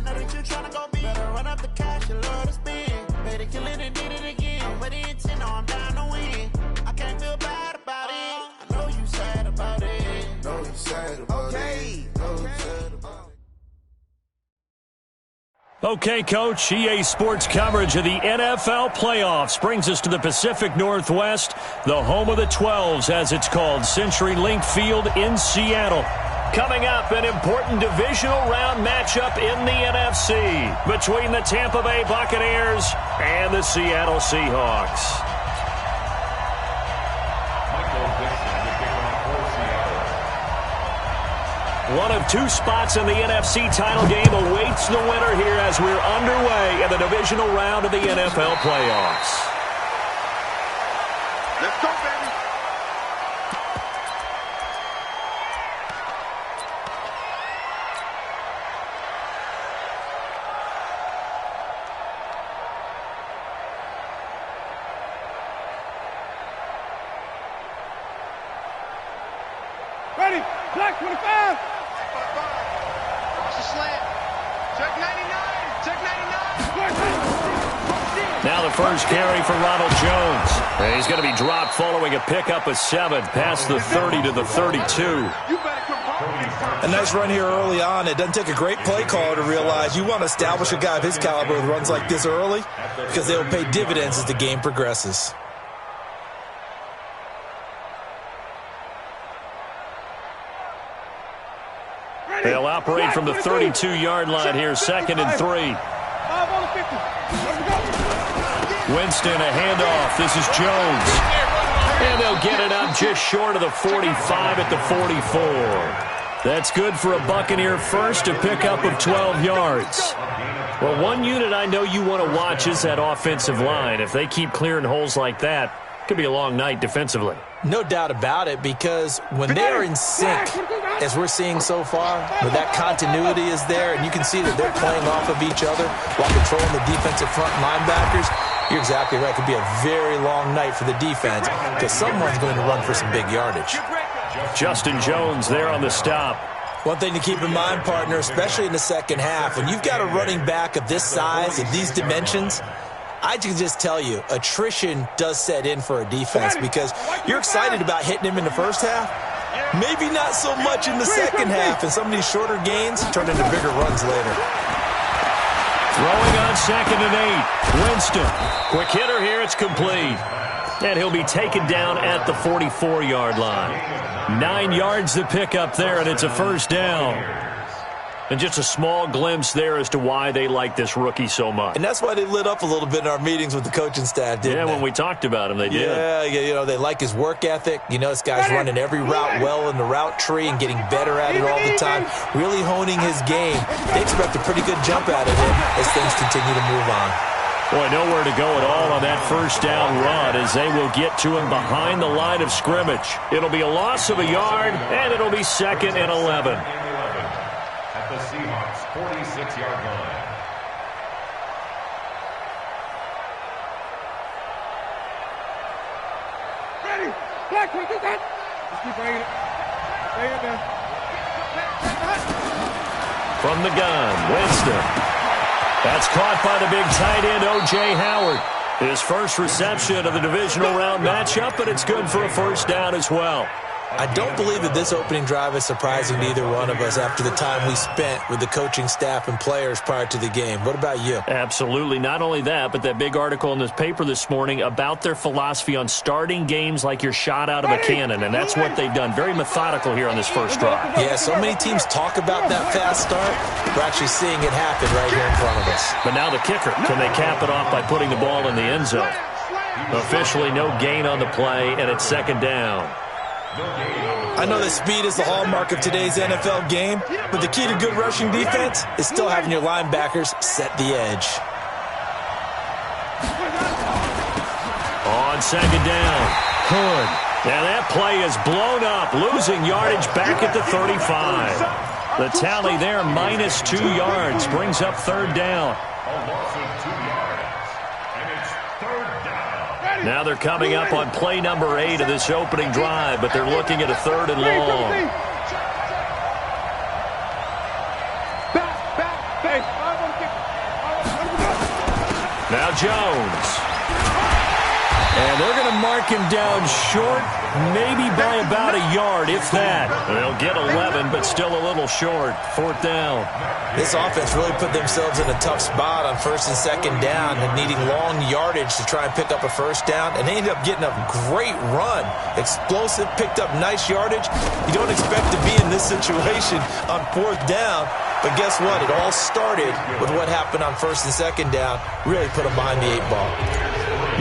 know that you tryna go be. Better run up the cash, you love to spend. Better kill it and did it again. I'm with the intent, no, I'm down to win. I can't feel bad about it. I know you sad about it. Know you sad about it. Know you sad about it. Okay, Coach, EA Sports coverage of the NFL playoffs brings us to the Pacific Northwest, the home of the 12s, as it's called, CenturyLink Field in Seattle. Coming up, an important divisional round matchup in the NFC between the Tampa Bay Buccaneers and the Seattle Seahawks. One of two spots in the NFC title game awaits the winner here as we're underway in the divisional round of the NFL playoffs. Let's go, baby. Ready, black 25. Cross the slant. Check 99. Check 99. Now the first carry for Ronald Jones. He's going to be dropped following a pickup of 7 past the 30 to the 32. A nice run here early on. It doesn't take a great play caller to realize you want to establish a guy of his caliber with runs like this early because they will pay dividends as the game progresses. They'll operate from the 32-yard line here, 2nd and 3. Winston, a handoff. This is Jones. And they'll get it up just short of the 45 at the 44. That's good for a Buccaneer first, a pickup of 12 yards. Well, one unit I know you want to watch is that offensive line. If they keep clearing holes like that, it could be a long night defensively. No doubt about it, because when they're in sync, as we're seeing so far, where that continuity is there, and you can see that they're playing off of each other while controlling the defensive front linebackers, you're exactly right. It could be a very long night for the defense because someone's going to run for some big yardage. Justin Jones there on the stop. One thing to keep in mind, partner, especially in the second half, when you've got a running back of this size, of these dimensions, I can just tell you, attrition does set in for a defense because you're excited about hitting him in the first half. Maybe not so much in the second half, and some of these shorter gains turn into bigger runs later. Throwing on 2nd and 8. Winston. Quick hitter here. It's complete. And he'll be taken down at the 44-yard line. 9 yards to pick up there, and it's a first down. And just a small glimpse there as to why they like this rookie so much. And that's why they lit up a little bit in our meetings with the coaching staff, didn't they? Yeah, when we talked about him, they did. Yeah, you know, they like his work ethic. You know, this guy's running every route well in the route tree and getting better at it all the time, really honing his game. They expect a pretty good jump out of him as things continue to move on. Boy, nowhere to go at all on that first down run as they will get to him behind the line of scrimmage. It'll be a loss of a yard, and it'll be 2nd and 11. At the Seahawks' 46-yard line. Ready, black 25. Just keep bringing it. Bring it down. From the gun, Winston. That's caught by the big tight end, O.J. Howard. His first reception of the divisional round matchup, but it's good for a first down as well. I don't believe that this opening drive is surprising to either one of us after the time we spent with the coaching staff and players prior to the game. What about you? Absolutely. Not only that, but that big article in this paper this morning about their philosophy on starting games like you're shot out of a cannon, and that's what they've done. Very methodical here on this first drive. Yeah, so many teams talk about that fast start. We're actually seeing it happen right here in front of us. But now the kicker. Can they cap it off by putting the ball in the end zone? Officially no gain on the play, and it's 2nd down. I know that speed is the hallmark of today's NFL game, but the key to good rushing defense is still having your linebackers set the edge. On 2nd down, Hood. Now that play is blown up, losing yardage back at the 35. The tally there, minus 2 yards, brings up 3rd down. Now they're coming up on play number 8 of this opening drive, but they're looking at a 3rd and long. Now Jones. And they're going to mark him down short, maybe by about a yard, if that. They'll get 11, but still a little short. 4th down. This offense really put themselves in a tough spot on 1st and 2nd down and needing long yardage to try and pick up a 1st down. And they ended up getting a great run. Explosive, picked up nice yardage. You don't expect to be in this situation on 4th down. But guess what? It all started with what happened on 1st and 2nd down. Really put them behind the 8 ball.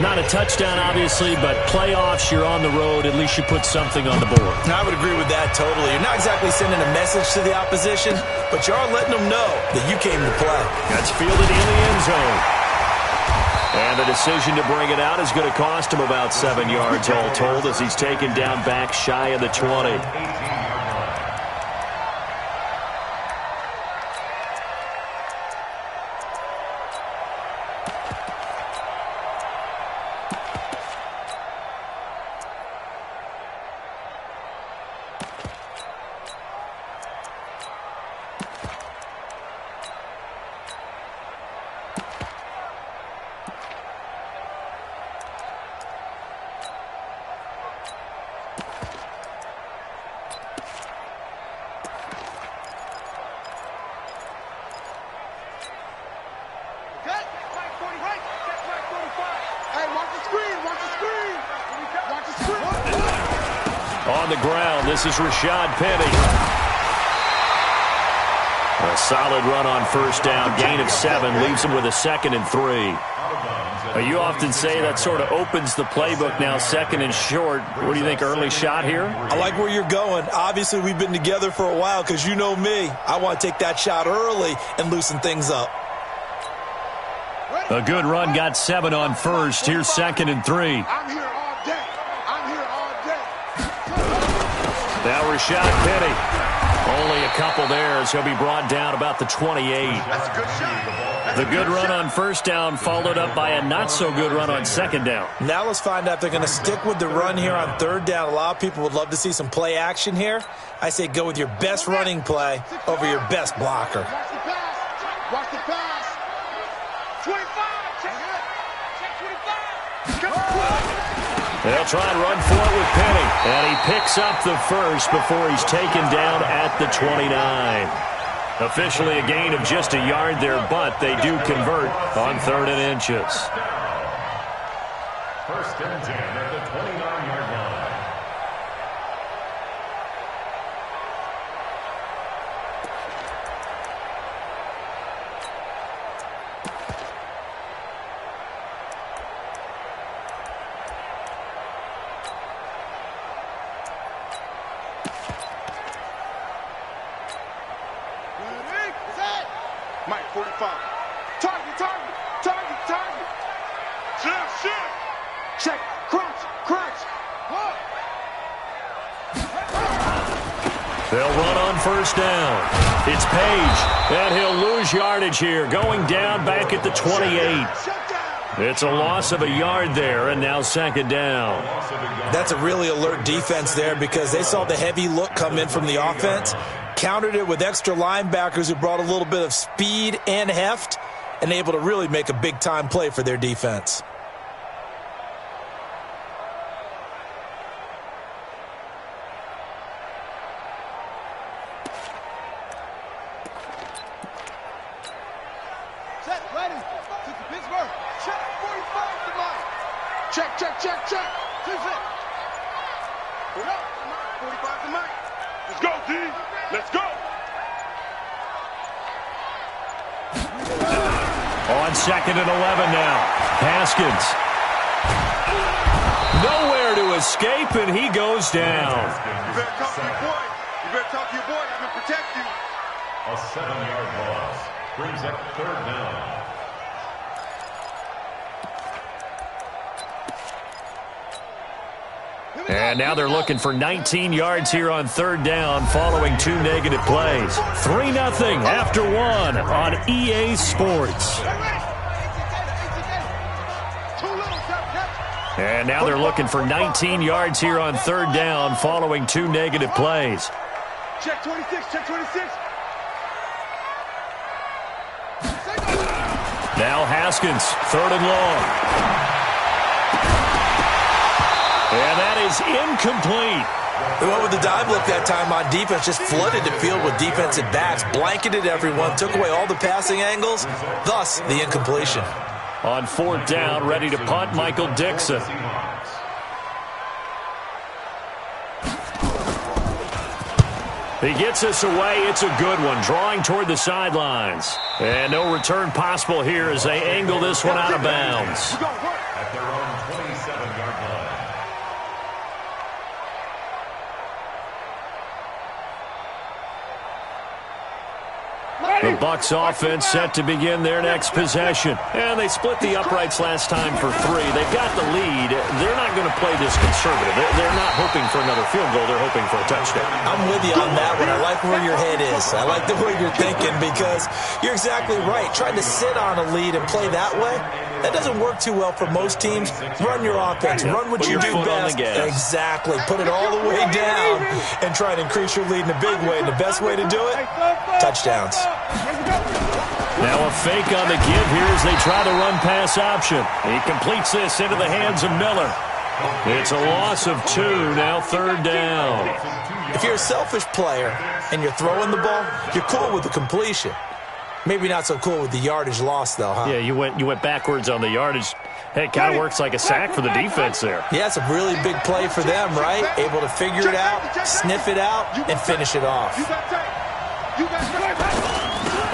Not a touchdown, obviously, but playoffs, you're on the road. At least you put something on the board. I would agree with that totally. You're not exactly sending a message to the opposition, but you are letting them know that you came to play. That's fielded in the end zone. And the decision to bring it out is going to cost him about 7 yards all told as he's taken down back shy of the 20. On the ground, this is Rashad Penny. A solid run on 1st down. Gain of 7 leaves him with a 2nd and 3. You often say that sort of opens the playbook now, 2nd and short. What do you think, early shot here? I like where you're going. Obviously, we've been together for a while because you know me. I want to take that shot early and loosen things up. A good run, got 7 on 1st. Here's 2nd and 3. I'm here all day. I'm here all day. Now Rashad Penny. Only a couple there as he'll be brought down about the 28. That's a good shot. The good run on 1st down followed up by a not-so-good run on 2nd down. Now let's find out if they're going to stick with the run here on 3rd down. A lot of people would love to see some play action here. I say go with your best running play over your best blocker. Watch the pass. Watch the pass. 25. Check it. Check 25. They'll try and run for it with Penny. And he picks up the 1st before he's taken down at the 29. Officially a gain of just a yard there, but they do convert on 3rd and inches. 1st and 10 at the 29-yard line. Mike, 45. Target, target, target, target. Shift. Check, crunch, crunch. They'll run on 1st down. It's Page, and he'll lose yardage here, going down back at the 28. It's a loss of a yard there, and now 2nd down. That's a really alert defense there because they saw the heavy look come in from the offense, countered it with extra linebackers who brought a little bit of speed and heft, and able to really make a big-time play for their defense. Set, ready. Took the Pittsburgh. Check, 45 to Mike. Check, check, check, check. Two set. Hold up. 45 to Mike. Let's go, D. Let's go. On 2nd and 11 now. Haskins. Nowhere to escape, and he goes down. You better talk to your boy. You better talk to your boy. I'm going to protect you. A 7-yard loss brings up 3rd down. And now they're looking for 19 yards here on 3rd down following 2 negative plays. 3-0 after 1 on EA Sports. And now they're looking for 19 yards here on 3rd down following 2 negative plays. Check 26, check 26. Now Haskins, 3rd and long. And that is incomplete. They went with the dive look that time on defense, just flooded the field with defensive backs, blanketed everyone, took away all the passing angles, thus the incompletion. On 4th down, ready to punt, Michael Dixon. He gets us away. It's a good one, drawing toward the sidelines. And no return possible here as they angle this one out of bounds. At their own 27-yard line. The Bucs offense set to begin their next possession. And they split the uprights last time for 3. They've got the lead. They're not going to play this conservative. They're not hoping for another field goal. They're hoping for a touchdown. I'm with you on that one. I like where your head is. I like the way you're thinking because you're exactly right. Trying to sit on a lead and play that way, that doesn't work too well for most teams. Run your offense. Run what you do best. Exactly. Put it all the way down and try to increase your lead in a big way. And the best way to do it, touchdowns. Now a fake on the give here as they try the run-pass option. He completes this into the hands of Miller. It's a loss of 2, now 3rd down. If you're a selfish player and you're throwing the ball, you're cool with the completion. Maybe not so cool with the yardage loss, though, huh? Yeah, you went backwards on the yardage. Hey, it kind of works like a sack for the defense there. Yeah, it's a really big play for them, right? Able to figure it out, sniff it out, and finish it off.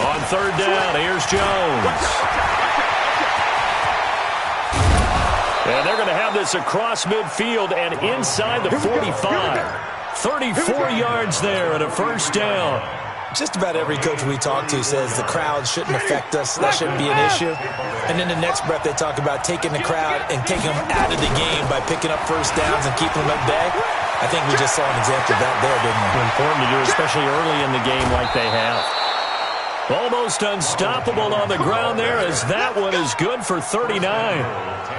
On 3rd down, here's Jones. And they're going to have this across midfield and inside the 45. 34 yards there and a 1st down. Just about every coach we talk to says the crowd shouldn't affect us. That shouldn't be an issue. And then the next breath they talk about taking the crowd and taking them out of the game by picking up 1st downs and keeping them at bay. I think we just saw an example of that there, didn't we? Important to do, especially early in the game like they have. Almost unstoppable on the ground there as that one is good for 39.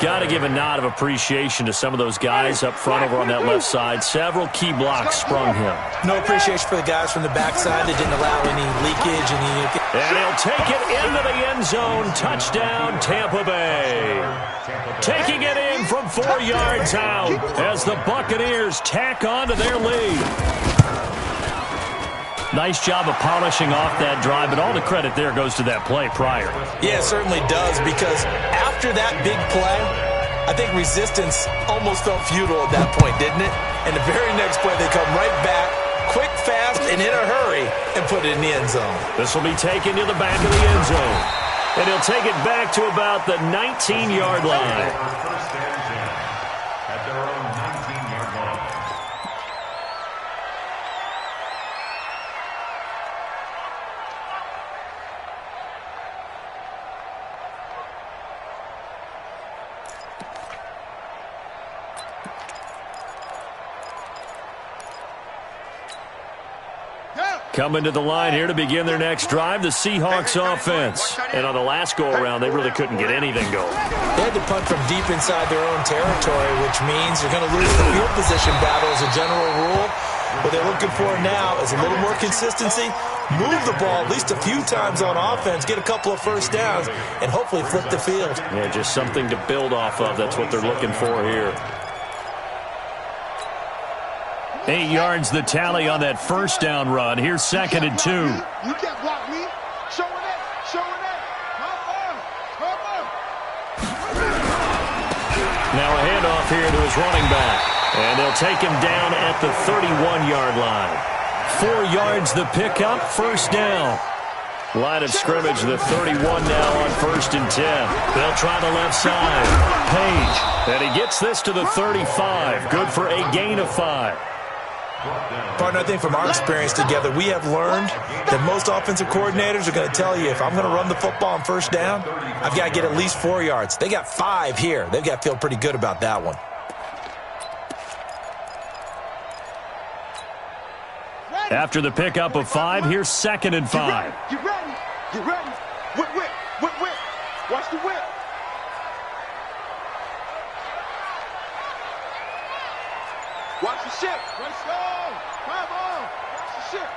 Got to give a nod of appreciation to some of those guys up front over on that left side. Several key blocks sprung him. No appreciation for the guys from the backside that didn't allow any leakage. And he'll take it into the end zone. Touchdown, Tampa Bay. Taking it in from 4 yards out as the Buccaneers tack on to their lead. Nice job of polishing off that drive, but all the credit there goes to that play prior. Yeah, it certainly does, because after that big play, I think resistance almost felt futile at that point, didn't it? And the very next play, they come right back, quick, fast, and in a hurry, and put it in the end zone. This will be taken to the back of the end zone. And he'll take it back to about the 19-yard line. At their own 19-yard line. Coming to the line here to begin their next drive, the Seahawks offense. And on the last go-around, they really couldn't get anything going. They had to punt from deep inside their own territory, which means you're going to lose the field position battle as a general rule. What they're looking for now is a little more consistency, move the ball at least a few times on offense, get a couple of 1st downs, and hopefully flip the field. Yeah, just something to build off of. That's what they're looking for here. 8 yards the tally on that 1st down run. Here's 2nd and 2. You can't block me. Showing that. Now a handoff here to his running back. And they'll take him down at the 31-yard line. 4 yards the pickup, 1st down. Line of scrimmage, the 31 now on 1st and 10. They'll try the left side. Page. And he gets this to the 35. Good for a gain of 5. Partner, I think from our experience together, we have learned that most offensive coordinators are going to tell you, if I'm going to run the football on 1st down, I've got to get at least 4 yards. They got 5 here. They've got to feel pretty good about that one. After the pickup of 5, here's 2nd and 5. Get ready. Whip. Watch the whip. Watch the shit. Let's go. Come on. Watch the shit.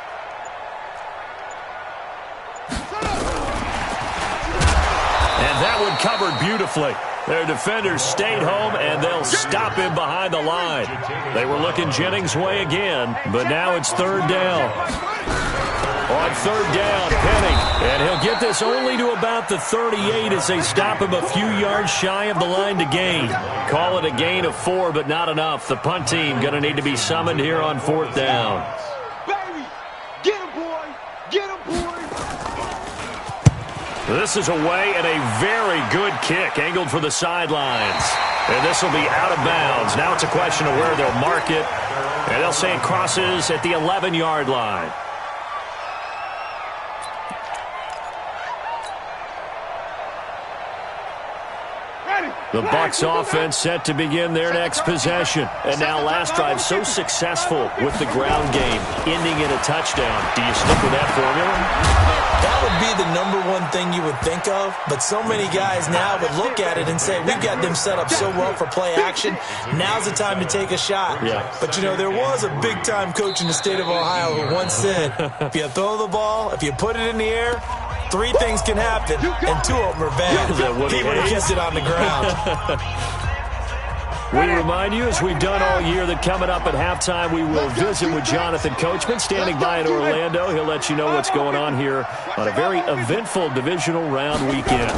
And That one covered beautifully. Their defenders stayed home, and they'll stop him behind the line. They were looking Jennings' way again, but now it's third down. On third down, Penny, and he'll get this only to about the 38 as they stop him a few yards shy of the line to gain. Call it a gain of 4, but not enough. The punt team going to need to be summoned here on fourth down. Baby, get him, boy. Get him, boy. This is away and a very good kick, angled for the sidelines. And this will be out of bounds. Now it's a question of where they'll mark it. And they'll say it crosses at the 11-yard line. The Bucs offense set to begin their next possession. And now last drive so successful with the ground game, ending in a touchdown. Do you stick with that formula? That would be the number one thing you would think of, but so many guys now would look at it and say, we've got them set up so well for play action, now's the time to take a shot. Yeah. But, you know, there was a big-time coach in the state of Ohio who once said, if you throw the ball, if you put it in the air, 3 things can happen, and 2 of them are bad. He would have kept it on the ground. We remind you, as we've done all year, that coming up at halftime, we will visit with Jonathan Coachman, standing by in Orlando. He'll let you know what's going on here on a very eventful divisional round weekend.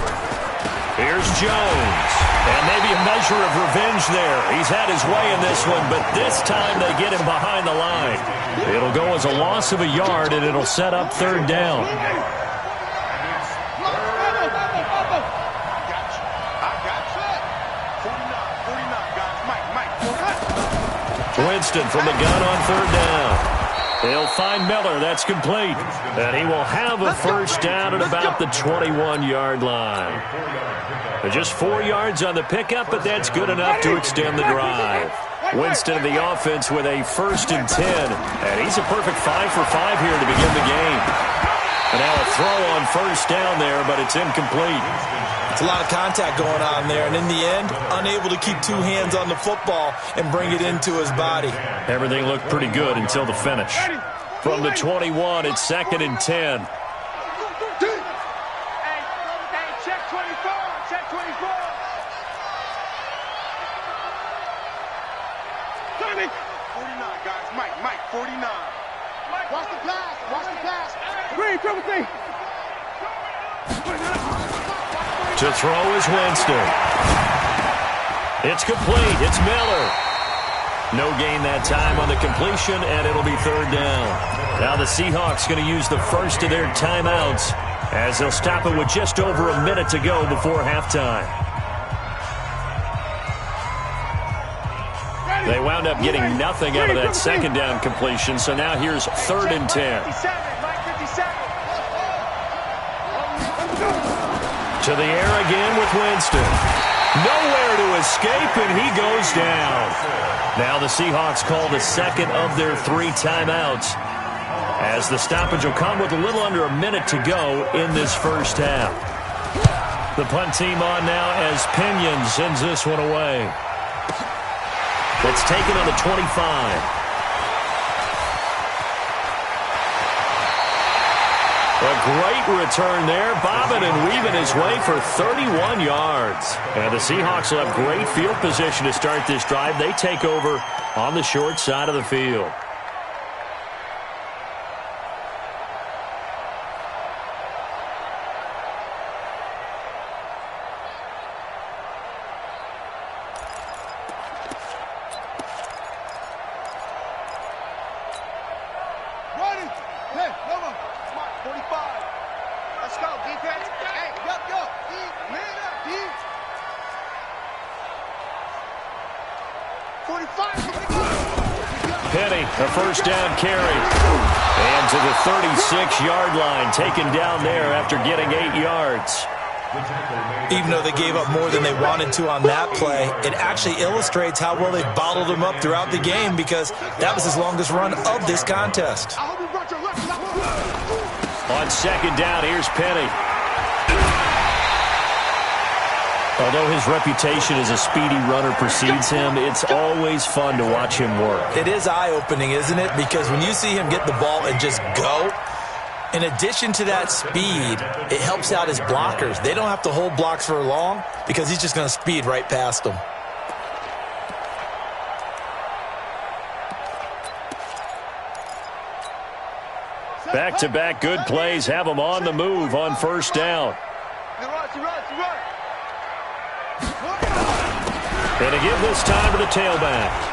Here's Jones, and maybe a measure of revenge there. He's had his way in this one, but this time they get him behind the line. It'll go as a loss of a yard, and it'll set up third down. Winston from the gun on third down. He'll find Miller. That's complete. And he will have a first down at about the 21-yard line. Just 4 yards on the pickup, but that's good enough to extend the drive. Winston of the offense with a 1st and 10. And he's a perfect 5 for 5 here to begin the game. And now a throw on first down there, but it's incomplete. It's a lot of contact going on there, and in the end, unable to keep 2 hands on the football and bring it into his body. Everything looked pretty good until the finish. From the 21, it's 2nd and 10. Hey, check 24, check 24. 49, guys. Mike, 49. Watch the pass. Green, triple C. To throw is Winston. It's complete. It's Miller. No gain that time on the completion, and it'll be third down. Now the Seahawks going to use the first of their timeouts as they'll stop it with just over a minute to go before halftime. They wound up getting nothing out of that second down completion, so now here's 3rd and 10. To the air again with Winston. Nowhere to escape, and he goes down. Now the Seahawks call the second of their 3 timeouts, as the stoppage will come with a little under a minute to go in this first half. The punt team on now as Pinion sends this one away. It's taken on the 25. A great return there, bobbing and weaving his way for 31 yards. And the Seahawks will have great field position to start this drive. They take over on the short side of the field. Penny, a first down carry. And to the 36-yard line, taken down there after getting 8 yards. Even though they gave up more than they wanted to on that play, it actually illustrates how well they bottled them up throughout the game, because that was his longest run of this contest. On second down, here's Penny. Although his reputation as a speedy runner precedes him, it's always fun to watch him work. It is eye-opening, isn't it? Because when you see him get the ball and just go, In addition to that speed, it helps out his blockers. They don't have to hold blocks for long because he's just going to speed right past them. Back-to-back good plays have him on the move on first down. And to give this time to the tailback.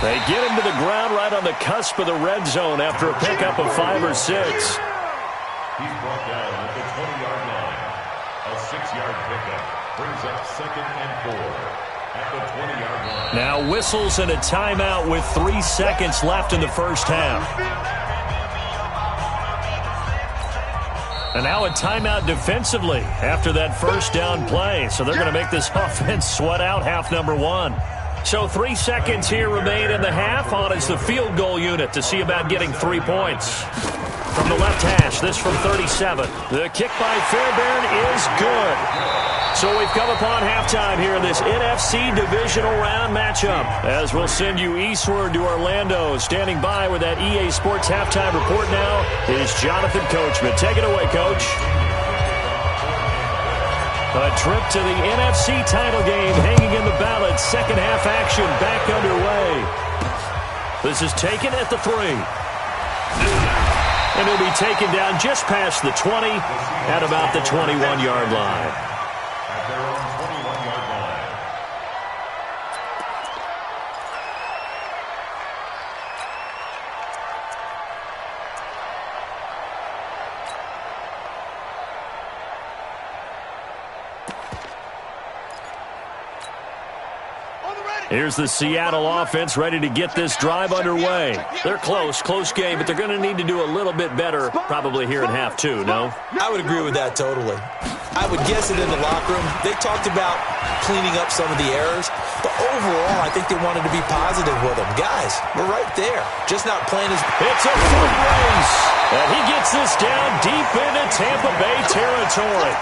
They get him to the ground right on the cusp of the red zone after a pickup of 5 or 6. He's brought down at the 20-yard line. A 6-yard pickup brings up 2nd and 4 at the 20-yard line. Now whistles and a timeout with 3 seconds left in the first half. And now a timeout defensively after that first down play. So they're going to make this offense sweat out half number 1. So 3 seconds here remain in the half. On is the field goal unit to see about getting 3 points. From the left hash, this from 37. The kick by Fairbairn is good. So we've come upon halftime here in this NFC divisional round matchup. As we'll send you eastward to Orlando. Standing by with that EA Sports halftime report now is Jonathan Coachman. Take it away, Coach. A trip to the NFC title game hanging in the balance. Second half action back underway. This is taken at the 3. And he'll be taken down just past the 20 at about the 21-yard line. At their own 21-yard line. Here's the Seattle offense ready to get this drive underway. They're close game, but they're going to need to do a little bit better probably here in half 2, no? I would agree with that totally. I would guess it in the locker room. They talked about cleaning up some of the errors, but overall, I think they wanted to be positive with them. Guys, we're right there. Just not playing as... It's a foot race, and he gets this down deep into Tampa Bay territory.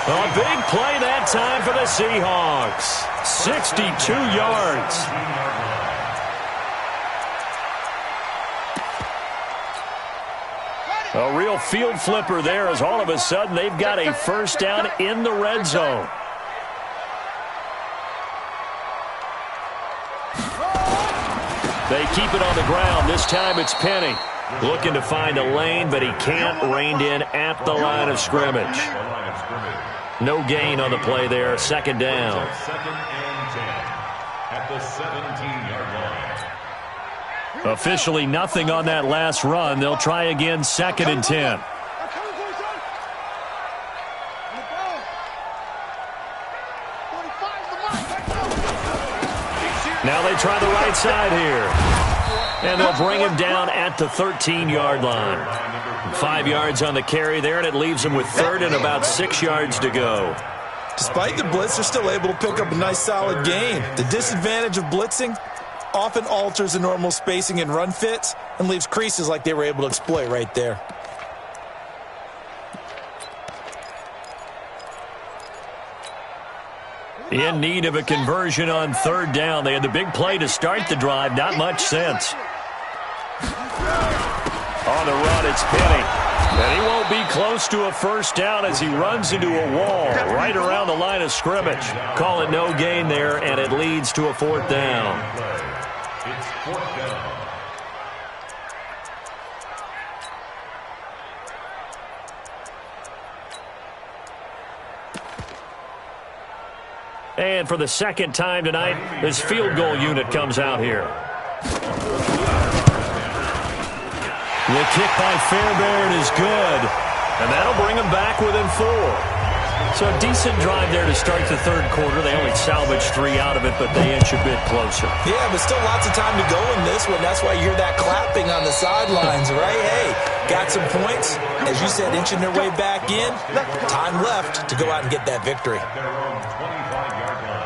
A big play that time for the Seahawks. 62 yards. A real field flipper there as all of a sudden they've got a first down in the red zone. They keep it on the ground. This time it's Penny. Looking to find a lane, but he can't. Reined in at the line of scrimmage. No gain on the play there. Second down. 2nd and 10 at the 17-yard line. Officially nothing on that last run. They'll try again 2nd and 10. Now they try the right side here. And they'll bring him down at the 13-yard line. 5 yards on the carry there, and it leaves them with 3rd and about 6 yards to go. Despite the blitz, they're still able to pick up a nice solid gain. The disadvantage of blitzing often alters the normal spacing and run fits and leaves creases like they were able to exploit right there. In need of a conversion on 3rd down. They had the big play to start the drive. Not much sense. On the run, it's Penny. And he won't be close to a first down as he runs into a wall right around the line of scrimmage. Call it no gain there, and it leads to a 4th down. It's 4th down. And for the second time tonight, this field goal unit comes out here. The kick by Fairbairn is good, and that'll bring them back within 4. So a decent drive there to start the 3rd quarter. They only salvaged 3 out of it, but they inch a bit closer. Yeah, but still lots of time to go in this one. That's why you hear that clapping on the sidelines, right? Hey, got some points. As you said, inching their way back in. Time left to go out and get that victory. At their own 25-yard line.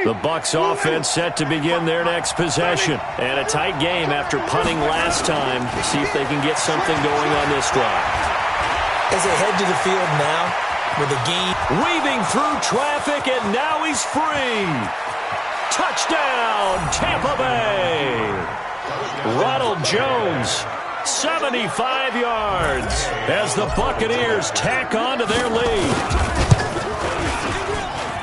The Bucs offense set to begin their next possession. And a tight game after punting last time to see if they can get something going on this drive. as they head to the field now with a gain. Weaving through traffic, and now he's free. Touchdown, Tampa Bay. Ronald Jones, 75 yards, as the Buccaneers tack on to their lead.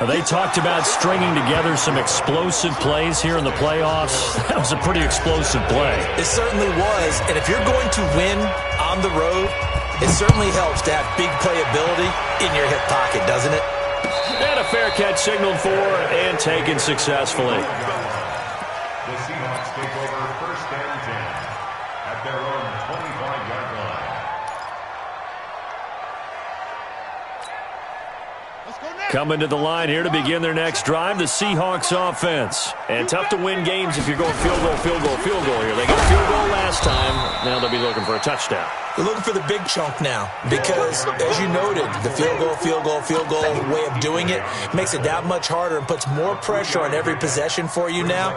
They talked about stringing together some explosive plays here in the playoffs. That was a pretty explosive play. It certainly was, and if you're going to win on the road, it certainly helps to have big playability in your hip pocket, doesn't it? And a fair catch signaled for and taken successfully. The Seahawks take over 1st and 10 at their own 25-yard line. Coming to the line here to begin their next drive, the Seahawks offense. And tough to win games if you're going field goal, field goal, field goal here. They got a field goal last time. Now they'll be looking for a touchdown. They're looking for the big chunk now because, as you noted, the field goal way of doing it makes it that much harder and puts more pressure on every possession for you now.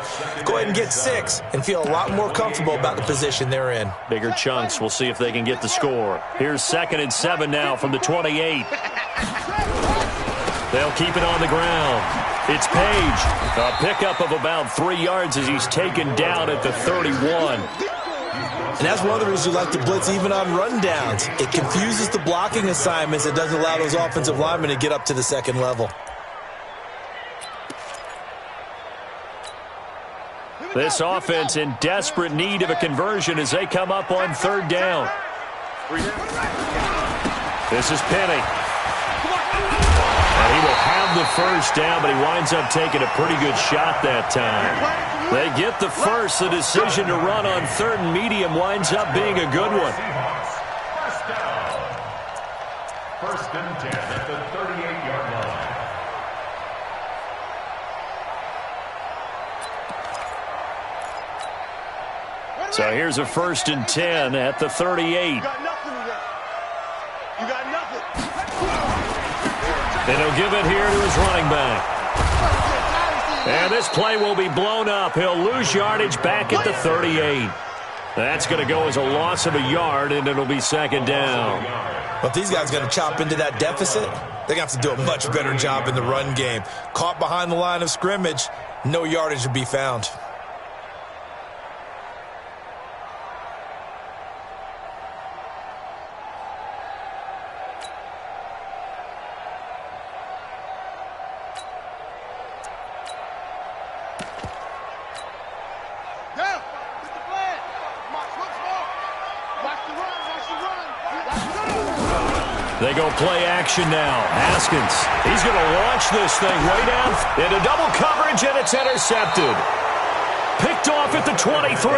Go ahead and get 6 and feel a lot more comfortable about the position they're in. Bigger chunks. We'll see if they can get the score. Here's 2nd and 7 now from the 28. They'll keep it on the ground. It's Page. A pickup of about 3 yards as he's taken down at the 31. And that's one of the reasons you like to blitz even on rundowns. It confuses the blocking assignments. It doesn't allow those offensive linemen to get up to the second level. This offense in desperate need of a conversion as they come up on 3rd down. This is Penny. And he will have the 1st down, but he winds up taking a pretty good shot that time. They get the first. The decision to run on 3rd and medium winds up being a good one. Seahawks, 1st down. 1st and 10 at the 38-yard line. So here's a 1st and 10 at the 38. You got nothing today. You got nothing. And he'll give it here to his running back. And this play will be blown up. He'll lose yardage back at the 38. That's going to go as a loss of a yard, and it'll be 2nd down. But if these guys are going to chop into that deficit, they're going to have to do a much better job in the run game. Caught behind the line of scrimmage, no yardage to be found. They go play action now. Haskins, he's going to launch this thing way down into double coverage, and it's intercepted. Picked off at the 23,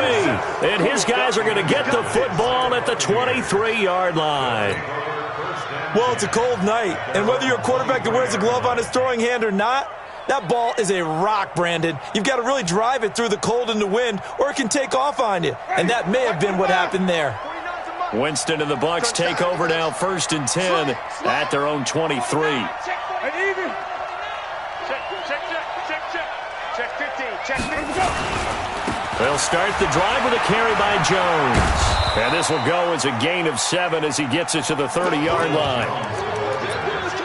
and his guys are going to get the football at the 23-yard line. Well, it's a cold night, and whether you're a quarterback that wears a glove on his throwing hand or not, that ball is a rock, Brandon. You've got to really drive it through the cold and the wind, or it can take off on you, and that may have been what happened there. Winston and the Bucs take over now, 1st and 10 at their own 23. Check 15. Check 15. They'll start the drive with a carry by Jones. And this will go as a gain of 7 as he gets it to the 30-yard line.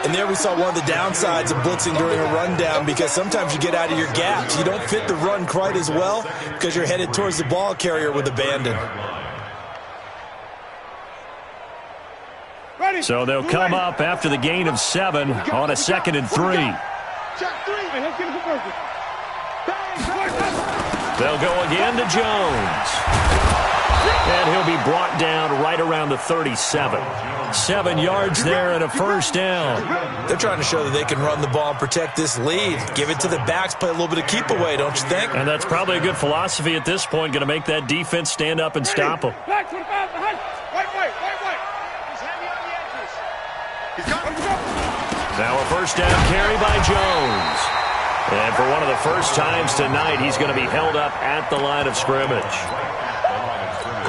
And there we saw one of the downsides of blitzing during a rundown, because sometimes you get out of your gaps. You don't fit the run quite as well because you're headed towards the ball carrier with abandon. So they'll come up after the gain of 7 on a 2nd and 3. They'll go again to Jones. And he'll be brought down right around the 37. 7 yards there and a 1st down. They're trying to show that they can run the ball and protect this lead. Give it to the backs, play a little bit of keep away, don't you think? And that's probably a good philosophy at this point, going to make that defense stand up and stop them. Now a 1st down carry by Jones. And for one of the first times tonight, he's going to be held up at the line of scrimmage.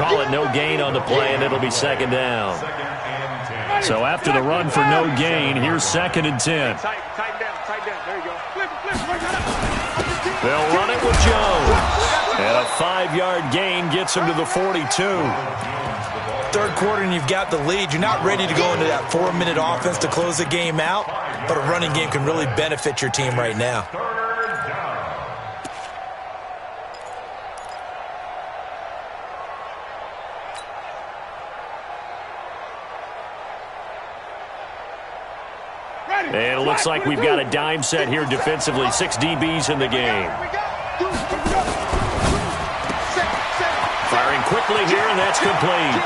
Call it no gain on the play, and it'll be 2nd down. So after the run for no gain, here's 2nd and 10. Tighten down. There you go. They'll run it with Jones. And a 5-yard gain gets him to the 42. Third quarter and you've got the lead. You're not ready to go into that 4-minute offense to close the game out, but a running game can really benefit your team right now. And it looks like we've got a dime set here defensively. 6 DBs in the game. Firing quickly here, and that's complete.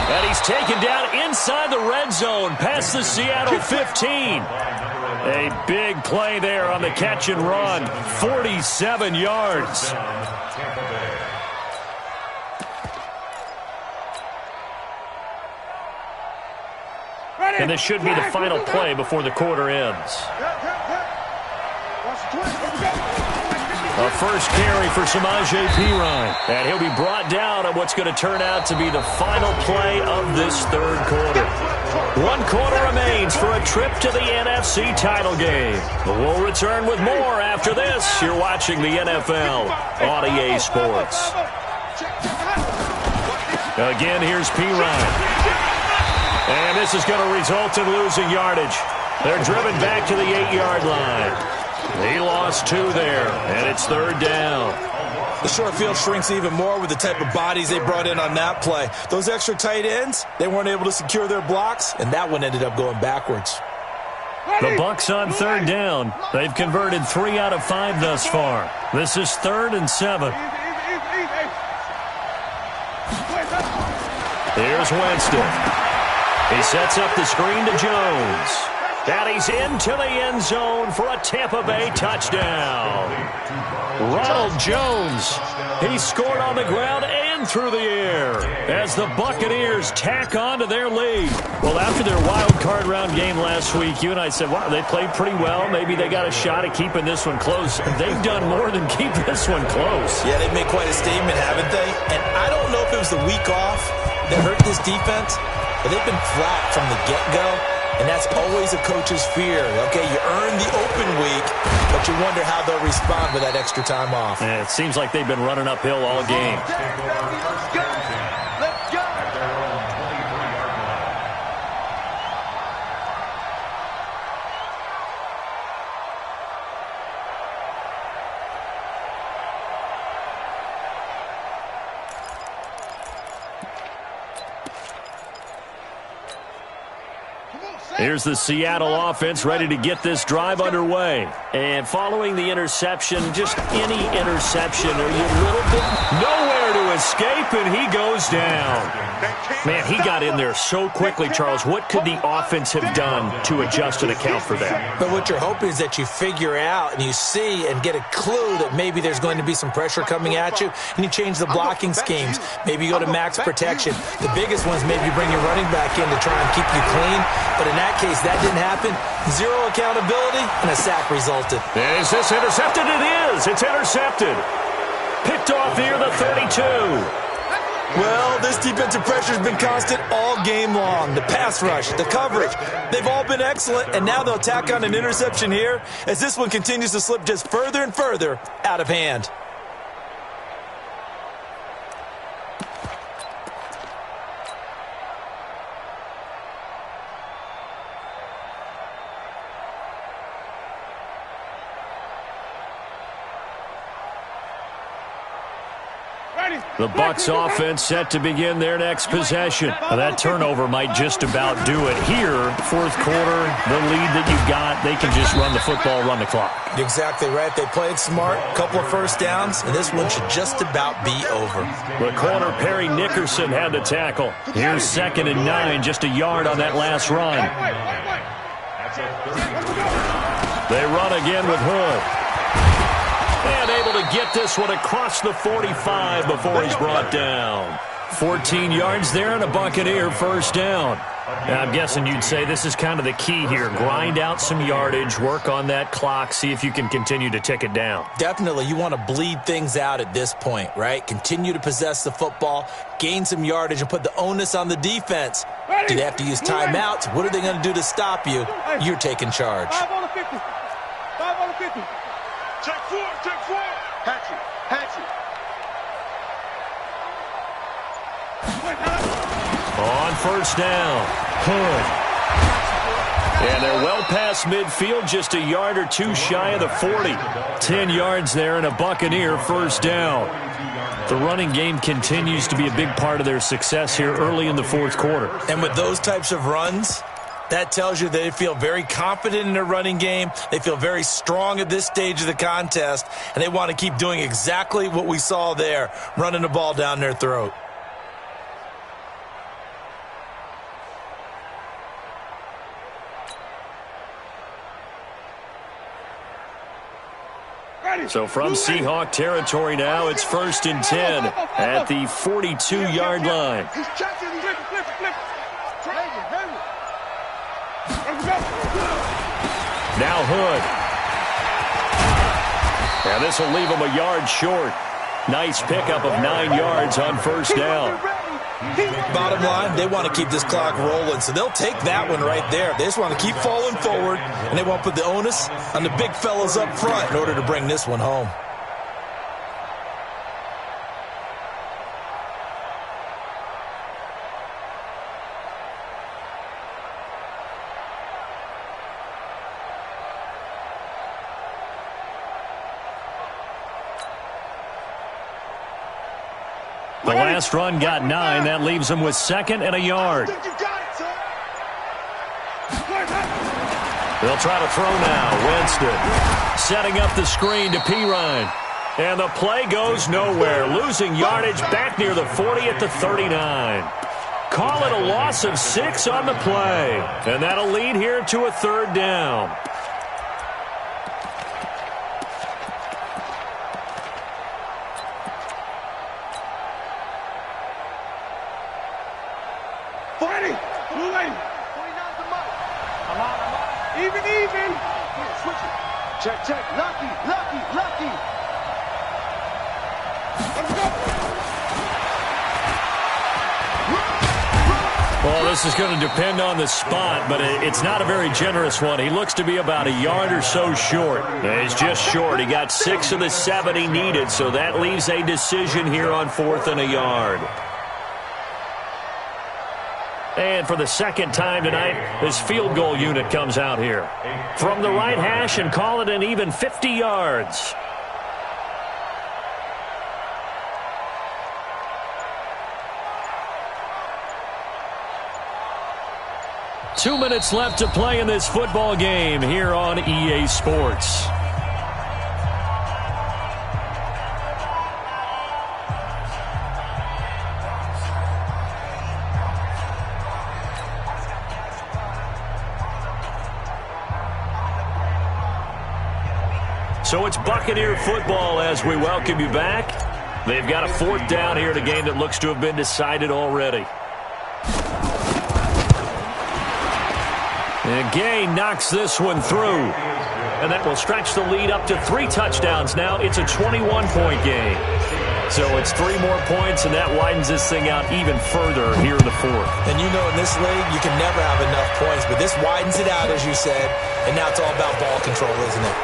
And he's taken down inside the red zone, past the Seattle 15. A big play there on the catch and run. 47 yards. And this should be the final play before the quarter ends. A first carry for Samaje Perine. And he'll be brought down on what's going to turn out to be the final play of this third quarter. 1 quarter remains for a trip to the NFC title game. But we'll return with more after this. You're watching the NFL on EA Sports. Again, here's Perine. And this is going to result in losing yardage. They're driven back to the 8-yard line. He lost 2 there, and it's third down. The short field shrinks even more with the type of bodies they brought in on that play. Those extra tight ends, they weren't able to secure their blocks, and that one ended up going backwards. The Bucs on third down. They've converted 3 out of 5 thus far. This is 3rd and 7. Here's Winston. He sets up the screen to Jones. And he's into the end zone for a Tampa Bay touchdown. Ronald Jones, he scored on the ground and through the air as the Buccaneers tack on to their lead. Well, after their wild card round game last week, you and I said, wow, they played pretty well. Maybe they got a shot at keeping this one close. They've done more than keep this one close. Yeah, they've made quite a statement, haven't they? And I don't know if it was the week off that hurt this defense, but they've been flat from the get-go. And that's always a coach's fear. Okay, you earn the open week, but you wonder how they'll respond with that extra time off. And it seems like they've been running uphill all game. Let's go. Here's the Seattle offense ready to get this drive underway. And following the interception, just any interception, are you a little bit nowhere to escape, and he goes down. Man, he got in there so quickly, Charles. What could the offense have done to adjust and account for that? But what you're hoping is that you figure out and you see and get a clue that maybe there's going to be some pressure coming at you, and you change the blocking schemes. Maybe you go to max protection. The biggest one's maybe you bring your running back in to try and keep you clean. But in that case, that didn't happen. 0 accountability, and a sack resulted. Is this intercepted? It is. It's intercepted. Picked off near the 32. Well, this defensive pressure has been constant all game long. The pass rush, the coverage, they've all been excellent, and now they'll tack on an interception here as this one continues to slip just further and further out of hand. The Bucs offense set to begin their next possession. Now, that turnover might just about do it here. Fourth quarter, the lead that you've got, they can just run the football, run the clock. Exactly right. They played smart, couple of first downs, and this one should just about be over. The corner, Perry Nickerson, had the tackle. Here's 2nd and 9, just a yard on that last run. They run again with Hood. And able to get this one across the 45 before he's brought down. 14 yards there and a Buccaneer first down. Now, I'm guessing you'd say this is kind of the key here. Grind out some yardage, work on that clock, see if you can continue to tick it down. Definitely. You want to bleed things out at this point, right? Continue to possess the football, gain some yardage, and put the onus on the defense. Do they have to use timeouts? What are they going to do to stop you? You're taking charge. 5 on the 50. 5 on the 50. Check 4, check 4. Hatchet, hatchet. On first down, Hood. And they're well past midfield, just a yard or two shy of the 40. 10 yards there and a Buccaneer first down. The running game continues to be a big part of their success here early in the fourth quarter. And with those types of runs, that tells you they feel very confident in their running game. They feel very strong at this stage of the contest, and they want to keep doing exactly what we saw there, running the ball down their throat. So from Seahawk territory now, it's 1st and 10 at the 42-yard line. Now Hood. And this will leave him a yard short. Nice pickup of 9 yards on first down. Bottom line, they want to keep this clock rolling, so they'll take that one right there. They just want to keep falling forward, and they want to put the onus on the big fellas up front in order to bring this one home. The last run got 9. That leaves them with 2nd and a yard. They'll try to throw now. Winston setting up the screen to Pirine. And the play goes nowhere. Losing yardage back near the 40 at the 39. Call it a loss of 6 on the play. And that'll lead here to a 3rd down. Check. Lucky. Let's go. Well, this is going to depend on the spot, but it's not a very generous one. He looks to be about a yard or so short. He's just short. He got 6 of the 7 he needed, so that leaves a decision here on 4th and a yard. And for the second time tonight, this field goal unit comes out here. From the right hash and call it an even 50 yards. Two minutes left to play in this football game here on EA Sports. So it's Buccaneer football as we welcome you back. They've got a 4th down here in a game that looks to have been decided already. And Gay knocks this one through. And that will stretch the lead up to 3 touchdowns now. It's a 21-point game. So it's 3 more points, and that widens this thing out even further here in the 4th. And you know in this league, you can never have enough points, but this widens it out, as you said, and now it's all about ball control, isn't it?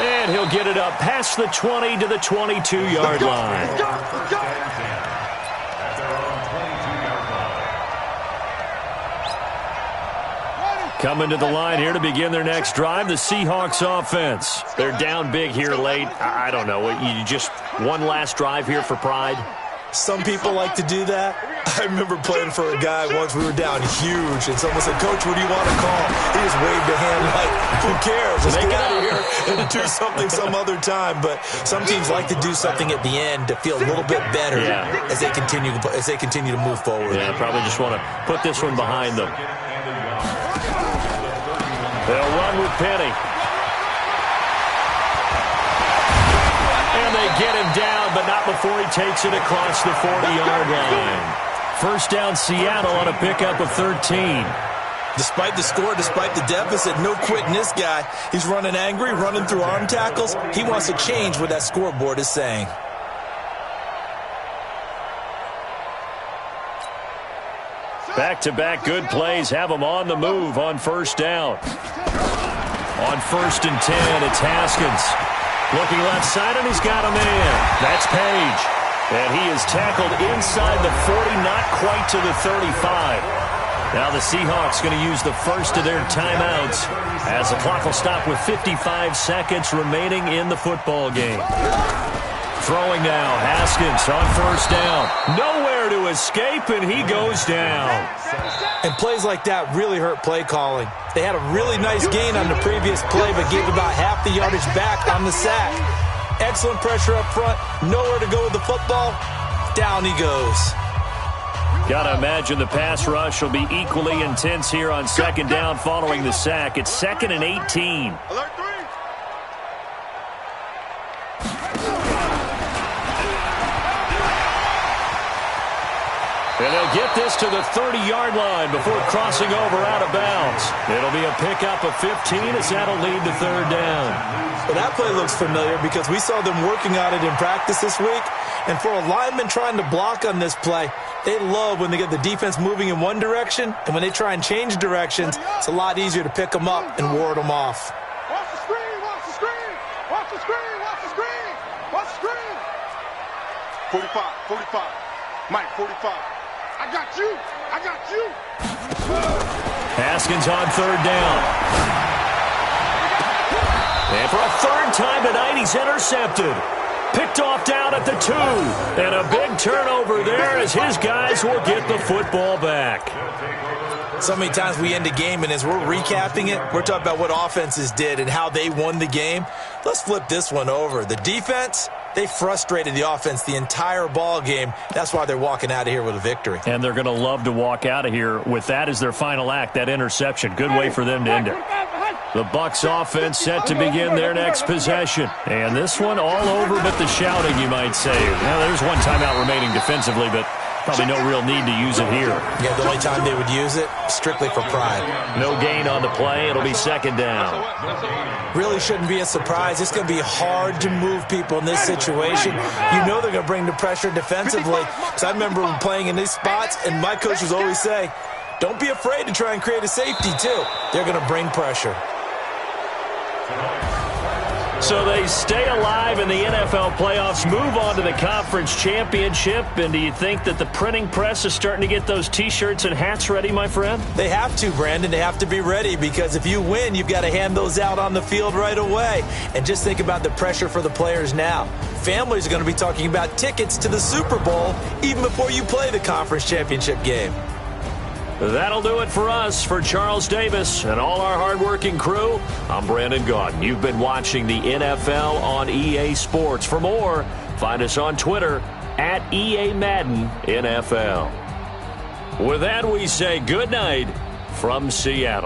And he'll get it up past the 20 to the 22-yard line. Coming to the line here to begin their next drive, the Seahawks offense. They're down big here late. I don't know. You just one last drive here for pride? Some people like to do that. I remember playing for a guy once. We were down huge, and someone said, "Coach, what do you want to call?" He just waved a hand like, who cares? Let's get out of here and do something some other time. But some teams like to do something at the end to feel a little bit better as they continue to move forward. Yeah, probably just want to put this one behind them. They'll run with Penny. And they get him down, but not before he takes it across the 40-yard line. First down, Seattle on a pickup of 13. Despite the score, despite the deficit, no quitting this guy. He's running angry, running through arm tackles. He wants to change what that scoreboard is saying. Back-to-back good plays have him on the move on first down. On 1st and 10, it's Haskins. Looking left side, and he's got a man. That's Page. And he is tackled inside the 40, not quite to the 35. Now the Seahawks going to use the first of their timeouts as the clock will stop with 55 seconds remaining in the football game. Throwing now, Haskins on first down. Nowhere to escape, and he goes down. And plays like that really hurt play calling. They had a really nice gain on the previous play, but gave about half the yardage back on the sack. Excellent pressure up front. Nowhere to go with the football. Down he goes. Got to imagine the pass rush will be equally intense here on second down following the sack. It's 2nd and 18. Alert 3. And they'll get this to the 30-yard line before crossing over out of bounds. It'll be a pickup of 15 as that'll lead to third down. Well, that play looks familiar because we saw them working on it in practice this week. And for a lineman trying to block on this play, they love when they get the defense moving in one direction. And when they try and change directions, it's a lot easier to pick them up and ward them off. Watch the screen, watch the screen. Watch the screen, watch the screen. Watch the screen. 45. Mike, 45. I got you. Haskins on third down. And for a third time tonight, he's intercepted. Picked off down at the 2. And a big turnover there as his guys will get the football back. So many times we end a game, and as we're recapping it, we're talking about what offenses did and how they won the game. Let's flip this one over. The defense, they frustrated the offense the entire ball game. That's why they're walking out of here with a victory. And they're going to love to walk out of here with that as their final act, that interception. Good way for them to end it. The Bucs offense set to begin their next possession. And this one all over but the shouting, you might say. Now, there's one timeout remaining defensively, but probably no real need to use it here. Yeah, the only time they would use it, strictly for pride. No gain on the play. It'll be second down. Really shouldn't be a surprise. It's going to be hard to move people in this situation. You know they're going to bring the pressure defensively. Because I remember playing in these spots, and my coaches always say, don't be afraid to try and create a safety, too. They're going to bring pressure. So they stay alive in the NFL playoffs, move on to the conference championship. And do you think that the printing press is starting to get those T-shirts and hats ready, my friend? They have to, Brandon. They have to be ready because if you win, you've got to hand those out on the field right away. And just think about the pressure for the players now. Families are going to be talking about tickets to the Super Bowl even before you play the conference championship game. That'll do it for us. For Charles Davis and all our hardworking crew, I'm Brandon Gaudin. You've been watching the NFL on EA Sports. For more, find us on Twitter at EA Madden NFL. With that, we say good night from Seattle.